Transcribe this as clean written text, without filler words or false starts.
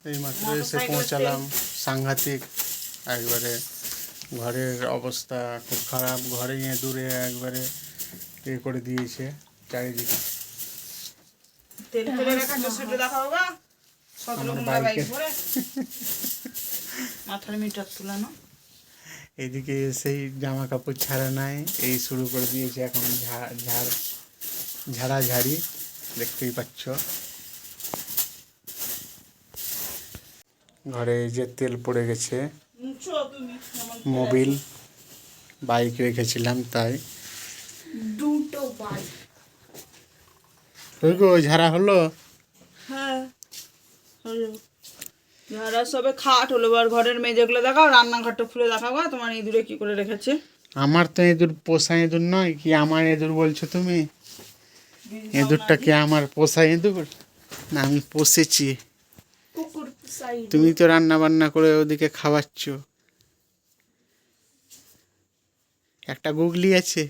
এইমাত্র এসে পৌঁছালাম। সাংঘাতিক একবারে, ঘরের অবস্থা খুব খারাপ। ঘরে দূরে একবারে এ করে দিয়েছে চারিদিকে। এদিকে সেই জামা কাপড় ছাড়া নাই, এই শুরু করে দিয়েছে এখন ঝাড়াঝাড়ি, দেখতেই পাচ্ছ। ঘরে এই যে তেল পড়ে গেছে, মোবিল বাইক রেখেছিলাম তাই। দুটো বাইক ঝাড়া হলো? হ্যাঁ হলো। ঝাড়া সবে খাট হলো। আর ঘরের মেয়েগুলো দেখাও, রান্নাঘরটা খুলে দেখাও তোমার ইঁদুরে কি করে রেখেছে। আমার তো ইঁদুর পোষা ইঁদুর নয় কি, আমার ইঁদুর বলছো তুমি? ইঁদুরটা কি আমার পোষা ইঁদুর না আমি পোষেছি? তুমি তো রান্না বান্না করে ওদিকে খাওয়াচ্ছ। একটা গুগলি আছে।